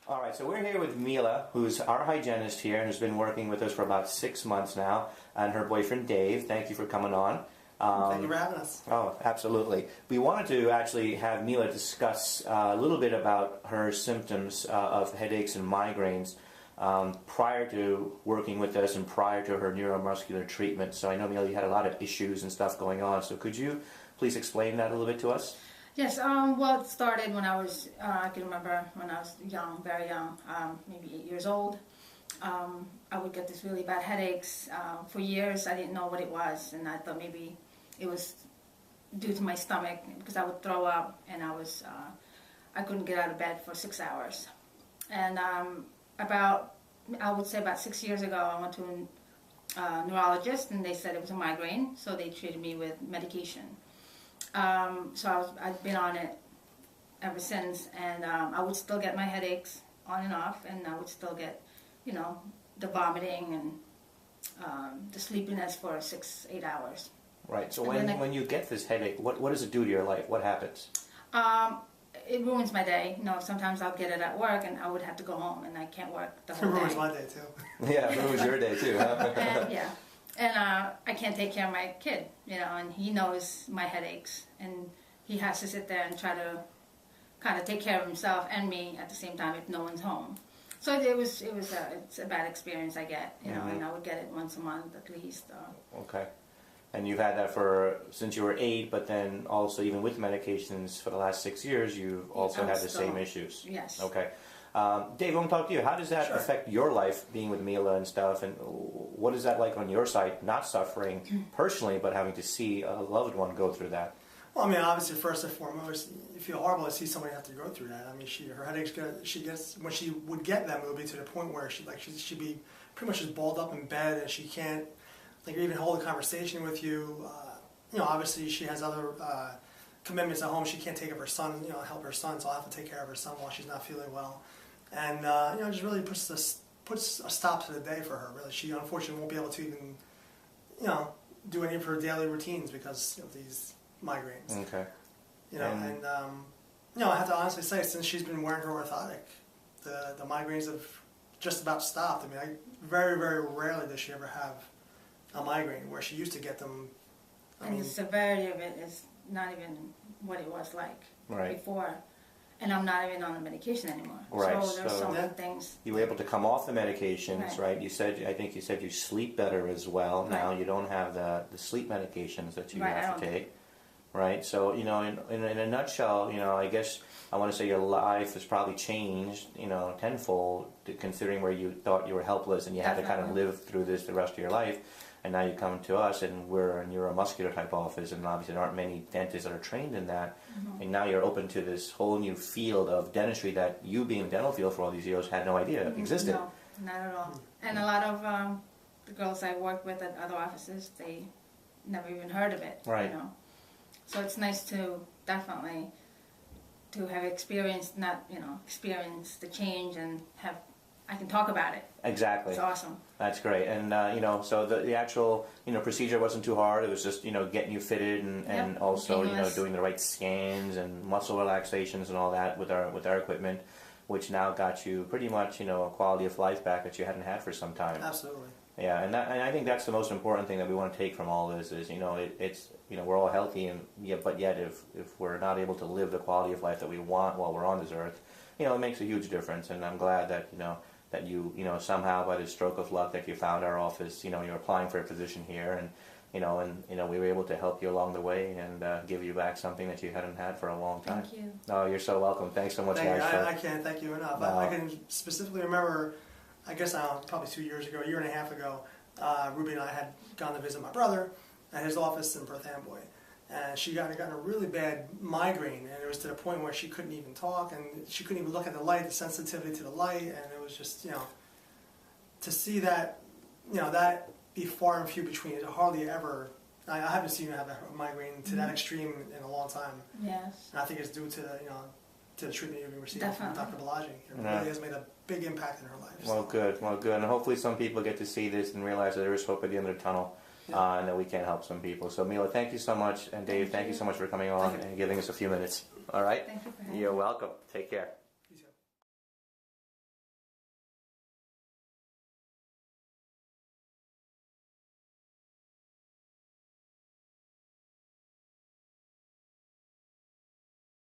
All right, so we're here with Mila, who's our hygienist here and has been working with us for about 6 months now, and her boyfriend Dave. Thank you for coming on. Thank you for having us. Oh, absolutely. We wanted to actually have Mila discuss a little bit about her symptoms of headaches and migraines prior to working with us and prior to her neuromuscular treatment. So I know, Mila, you had a lot of issues and stuff going on. So could you please explain that a little bit to us? Yes, well, it started when I was, I can remember when I was young, very young, maybe 8 years old. I would get these really bad headaches. For years, I didn't know what it was, and I thought maybe it was due to my stomach because I would throw up, and I couldn't get out of bed for 6 hours. And I would say about 6 years ago, I went to a neurologist, and they said it was a migraine, so they treated me with medication. So I've been on it ever since, and I would still get my headaches on and off, and I would still get, the vomiting and the sleepiness for 6-8 hours. Right. So when you get this headache, what does it do to your life? What happens? It ruins my day. Sometimes I'll get it at work, and I would have to go home, and I can't work the whole day. It ruins my day too. Yeah, it ruins your day too. Huh? And I can't take care of my kid, and he knows my headaches, and he has to sit there and try to kind of take care of himself and me at the same time if no one's home. So it's a bad experience I get, and I would get it once a month at least. Okay. And you've had that since you were 8, but then also even with medications for the last 6 years, you've also had the same issues. Yes. Okay. Dave, I want to talk to you. How does that affect your life, being with Mila and stuff, and what is that like on your side, not suffering personally, but having to see a loved one go through that? Well, I mean, obviously, first and foremost, you feel horrible to see somebody have to go through that. I mean, her headaches when she would get them, it would be to the point where she'd be pretty much just balled up in bed, and she can't even hold a conversation with you. Obviously, she has other commitments at home. She can't take care of her son, help her son, so I'll have to take care of her son while she's not feeling well. And, just really puts a stop to the day for her, really. She unfortunately won't be able to even, do any of her daily routines because of these migraines. Okay. I have to honestly say, since she's been wearing her orthotic, the migraines have just about stopped. I mean, very, very rarely does she ever have a migraine, where she used to get them. The severity of it is not even what it was like before. And I'm not even on the medication anymore. Right. So there's so many things. You were able to come off the medications, right? I think you said you sleep better as well. Now you don't have the sleep medications that you have to take. Right. So, in a nutshell, I guess I want to say your life has probably changed, tenfold, considering where you thought you were helpless and you had to kind of live through this the rest of your life. And now you come to us, and we're a neuromuscular type office, and obviously there aren't many dentists that are trained in that. Mm-hmm. And now you're open to this whole new field of dentistry that you, being in the dental field for all these years, had no idea existed. No, not at all. And a lot of the girls I work with at other offices, they never even heard of it. Right. So it's nice to definitely to have experienced the change and I can talk about it. Exactly. It's awesome. That's great. And, so the actual, procedure wasn't too hard. It was just, getting you fitted and also, doing the right scans and muscle relaxations and all that with our equipment, which now got you pretty much, a quality of life back that you hadn't had for some time. Absolutely. Yeah, and I think that's the most important thing that we want to take from all this is, it's we're all healthy, but yet if we're not able to live the quality of life that we want while we're on this earth, it makes a huge difference. And I'm glad that, that you somehow by the stroke of luck that you found our office, you're applying for a position here, and we were able to help you along the way and give you back something that you hadn't had for a long time. Thank you. Oh, you're so welcome. Thanks so much, guys. I can't thank you enough. I can specifically remember, I guess probably 2 years ago, a year and a half ago, Ruby and I had gone to visit my brother at his office in Perth Amboy. And she got a really bad migraine, and it was to the point where she couldn't even talk, and she couldn't even look at the light, the sensitivity to the light, and it was just, to see that, that be far and few between. It hardly ever, I haven't seen her have a migraine to that extreme in a long time. Yes. And I think it's due to the treatment you've been receiving from Dr. Balaji. It really has made a big impact in her life. Well, good. And hopefully some people get to see this and realize that there is hope at the end of the tunnel. And that we can help some people. So, Mila, thank you so much. And Dave, thank you so much for coming on and giving us a few minutes. All right? Thank you for having me. You're welcome. Take care.